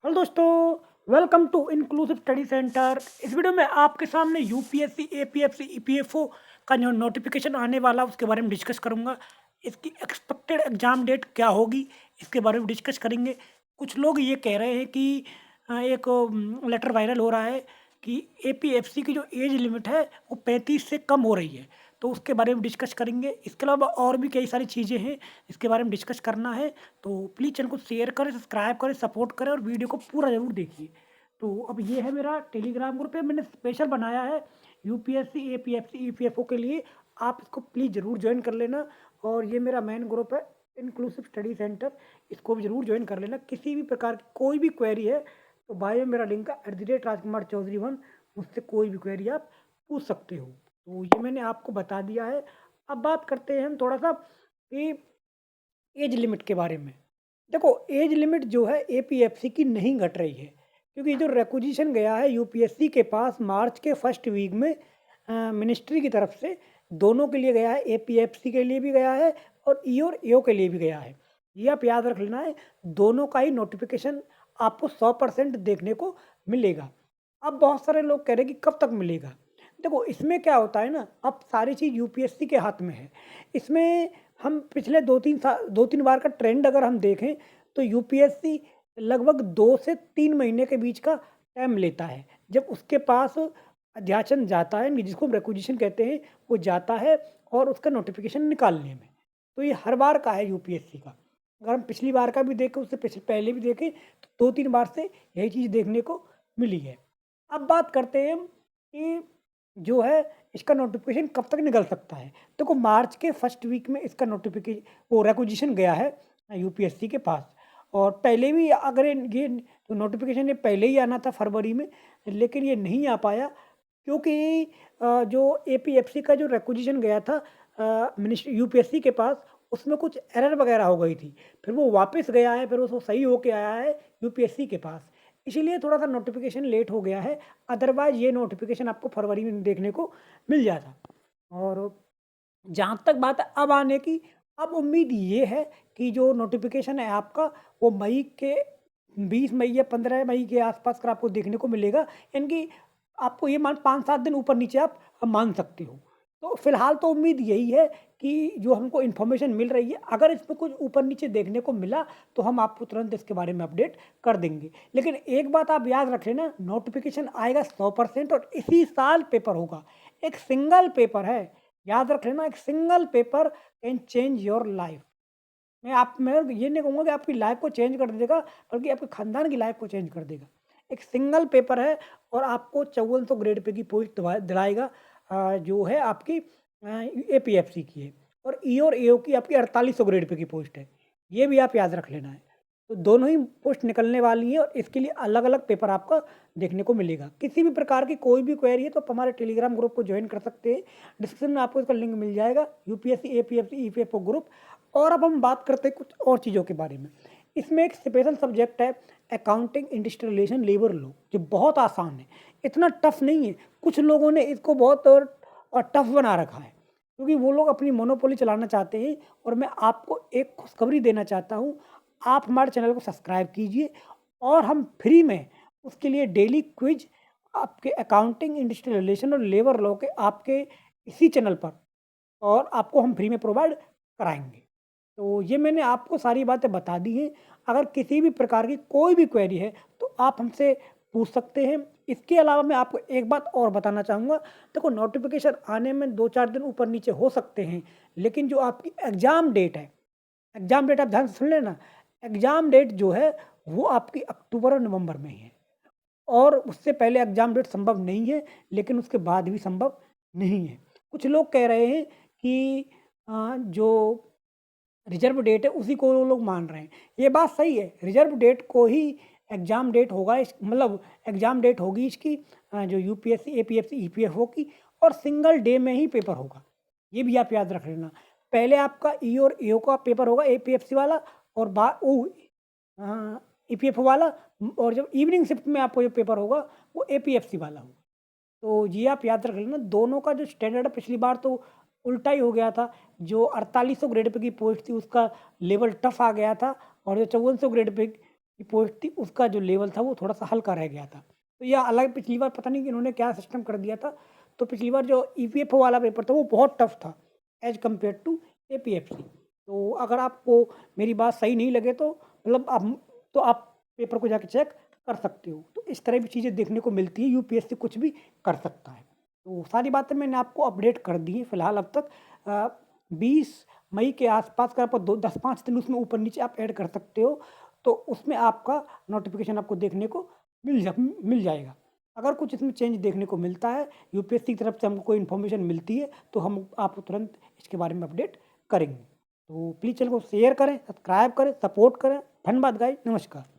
Hello दोस्तों, welcome to inclusive study centre. इस video में आपके सामने यूपीएससी एपीएफसी ईपीएफओ का जो नोटिफिकेशन आने वाला उसके बारे में डिस्कस करूंगा। इसकी एक्सपेक्टेड एग्जाम डेट क्या होगी इसके बारे में डिस्कस करेंगे। कुछ लोग ये कह रहे हैं कि एक लेटर वायरल हो रहा है कि एपीएफसी की जो एज लिमिट है वो 35 से कम हो रही है, तो उसके बारे में डिस्कस करेंगे। इसके अलावा और भी कई सारी चीज़ें हैं इसके बारे में डिस्कस करना है। तो प्लीज़ चैनल को शेयर करें, सब्सक्राइब करें, सपोर्ट करें और वीडियो को पूरा ज़रूर देखिए। तो अब ये है मेरा टेलीग्राम ग्रुप है, मैंने स्पेशल बनाया है यूपीएससी एपीएफसी ईपीएफओ के लिए। आप इसको प्लीज़ ज़रूर ज्वाइन कर लेना। और ये मेरा मेन ग्रुप है इंक्लूसिव स्टडी सेंटर, इसको भी ज़रूर ज्वाइन कर लेना। किसी भी प्रकार की कोई भी क्वेरी है तो बायो में मेरा लिंक है @राजकुमार चौधरी 1, मुझसे कोई भी क्वेरी आप पूछ सकते हो। तो ये मैंने आपको बता दिया है। अब बात करते हैं हम थोड़ा सा कि एज लिमिट के बारे में। देखो, एज लिमिट जो है एपीएफसी की नहीं घट रही है, क्योंकि जो रिक्वेजिशन गया है यूपीएससी के पास मार्च के फर्स्ट वीक में मिनिस्ट्री की तरफ से, दोनों के लिए गया है। एपीएफसी के लिए भी गया है और ई और एओ के लिए भी गया है। ये आप याद रख लेना है, दोनों का ही नोटिफिकेशन आपको 100% देखने को मिलेगा। अब बहुत सारे लोग कह रहे हैं कि कब तक मिलेगा। देखो, इसमें क्या होता है ना, अब सारी चीज़ यूपीएससी के हाथ में है। इसमें हम पिछले 2-3 बार का ट्रेंड अगर हम देखें तो यूपीएससी लगभग 2 से 3 महीने के बीच का टाइम लेता है। जब उसके पास अध्याचन जाता है, जिसको हम रिक्वेजिशन कहते हैं, वो जाता है और उसका नोटिफिकेशन निकालने में। तो ये हर बार का है यूपीएससी का। अगर हम पिछली बार का भी देखें, उससे पहले भी देखें, तो 2-3 बार से यही चीज़ देखने को मिली है। अब बात करते हैं कि जो है इसका नोटिफिकेशन कब तक निकल सकता है। देखो, मार्च के फर्स्ट वीक में इसका वो रिक्वेजिशन गया है यूपीएससी के पास। और पहले भी अगर ये तो नोटिफिकेशन ये पहले ही आना था फरवरी में, लेकिन ये नहीं आ पाया क्योंकि जो एपीएफसी का जो रिक्वेजिशन गया था मिनिस्ट्री यूपीएससी के पास, उसमें कुछ एरर वगैरह हो गई थी। फिर वो वापस गया है, फिर वो सही होके आया है यूपीएससी के पास। इसीलिए थोड़ा-सा नोटिफिकेशन लेट हो गया है, अदरवाइज़ ये नोटिफिकेशन आपको फरवरी में देखने को मिल जाता। और जहाँ तक बात है अब आने की, अब उम्मीद ये है कि जो नोटिफिकेशन है आपका, वो मई के 20 मई या 15 मई के आसपास का आपको देखने को मिलेगा। यानी कि आपको ये मान 5-7 दिन ऊपर-नीचे आप मान सकते हो। तो फिलहाल तो उम्मीद यही है कि जो हमको इन्फॉर्मेशन मिल रही है, अगर इसमें कुछ ऊपर-नीचे देखने को मिला, तो हम आपको तुरंत इसके बारे में अपडेट कर देंगे। लेकिन एक बात आप याद रख लेना, नोटिफिकेशन आएगा 100% और इसी साल पेपर होगा। एक सिंगल पेपर है, याद रख लेना, एक single paper can change your life. मैं ये नहीं कहूँगा कि आपकी लाइफ को चेंज कर देगा, बल्कि आपके खानदान की लाइफ को चेंज कर देगा। एक सिंगल पेपर है और आपको 5400 ग्रेड पे की पोस्ट दिलाएगा, जो है आपकी एपीएफसी की है। और ई और एओ की आपकी 4800 ग्रेड पे की पोस्ट है। ये भी आप याद रख लेना है। तो दोनों ही पोस्ट निकलने वाली हैं और इसके लिए अलग-अलग पेपर आपका देखने को मिलेगा। किसी भी प्रकार की कोई भी क्वेरी है तो आप हमारे टेलीग्राम ग्रुप को जॉइन कर सकते हैं। डिस्क्रिप्शन में आपको इसका लिंक मिल जाएगा, यूपीएससी, एपीएफसी, ईपीएफओ ग्रुप। और अब हम बात करते हैं कुछ और चीज़ों के बारे में। इसमें एक स्पेशल सब्जेक्ट है accounting, industrial relation, labour law, जो बहुत आसान है, इतना टफ नहीं है। कुछ लोगों ने इसको बहुत और टफ बना रखा है, क्योंकि वो लोग अपनी मोनोपोली चलाना चाहते हैं। और मैं आपको एक खुशखबरी देना चाहता हूँ, आप हमारे चैनल को सब्सक्राइब कीजिए और हम फ्री में उसके लिए डेली क्विज आपके अकाउंटिंग, इंडस्ट्रियल रिलेशन और लेबर लॉ के आपके इसी चैनल पर, और आपको हम फ्री में प्रोवाइड कराएँगे। तो ये मैंने आपको सारी बातें बता दी हैं। अगर किसी भी प्रकार की कोई भी क्वेरी है तो आप हमसे पूछ सकते हैं। इसके अलावा मैं आपको एक बात और बताना चाहूँगा। देखो, नोटिफ़िकेशन आने में 2-4 दिन ऊपर-नीचे हो सकते हैं, लेकिन जो आपकी एग्ज़ाम डेट है, एग्ज़ाम डेट आप ध्यान से सुन लेना। एग्ज़ाम डेट जो है वो आपकी अक्टूबर और नवंबर में ही है, और उससे पहले एग्ज़ाम डेट संभव नहीं है, लेकिन उसके बाद भी संभव नहीं है। कुछ लोग कह रहे हैं कि जो रिज़र्व डेट है उसी को वो लोग मान रहे हैं। ये बात सही है, रिज़र्व डेट को ही एग्ज़ाम डेट होगा, इस मतलब एग्ज़ाम डेट होगी इसकी जो यूपीएससी, एपीएफसी, ईपीएफओ की, और सिंगल डे में ही पेपर होगा। ये भी आप याद रख लेना। पहले आपका ई और एओ का पेपर होगा, एपीएफसी वाला, और ईपीएफओ वाला, और जब इवनिंग शिफ्ट में आपको जो पेपर होगा वो एपीएफसी वाला होगा। तो ये आप याद रख लेना, दोनों का जो स्टैंडर्ड है, पिछली बार तो उल्टा ही हो गया था। जो 4800 ग्रेड पे की पोस्ट थी उसका लेवल टफ आ गया था, और जो 5400 ग्रेड पे की पोस्ट थी उसका जो लेवल था वो थोड़ा-सा हल्का रह गया था। तो यह अलग पिछली बार पता नहीं इन्होंने क्या सिस्टम कर दिया था, तो पिछली बार जो ईपीएफओ वाला पेपर था वो बहुत टफ था एज़ कम्पेयर टू एपीएफसी। तो अगर आपको मेरी बात सही नहीं लगे तो मतलब आप पेपर को जाके चेक कर सकते हो। तो इस तरह की चीज़ें देखने को मिलती है, यूपीएससी कुछ भी कर सकता है। तो सारी बातें मैंने आपको अपडेट कर दी हैं फिलहाल अब तक। 20 मई के आस-पास का आप दो 10-5 दिन उसमें ऊपर-नीचे आप ऐड कर सकते हो, तो उसमें आपका नोटिफ़िकेशन आपको देखने को मिल जाएगा। अगर कुछ इसमें चेंज देखने को मिलता है, यूपीएससी की तरफ से हमको कोई इन्फॉर्मेशन मिलती है, तो हम आपको तुरंत इसके बारे में अपडेट करेंगे। तो प्लीज़ चैनल को शेयर करें, सब्सक्राइब करें, सपोर्ट करें। धन्यवाद गाइस, नमस्कार।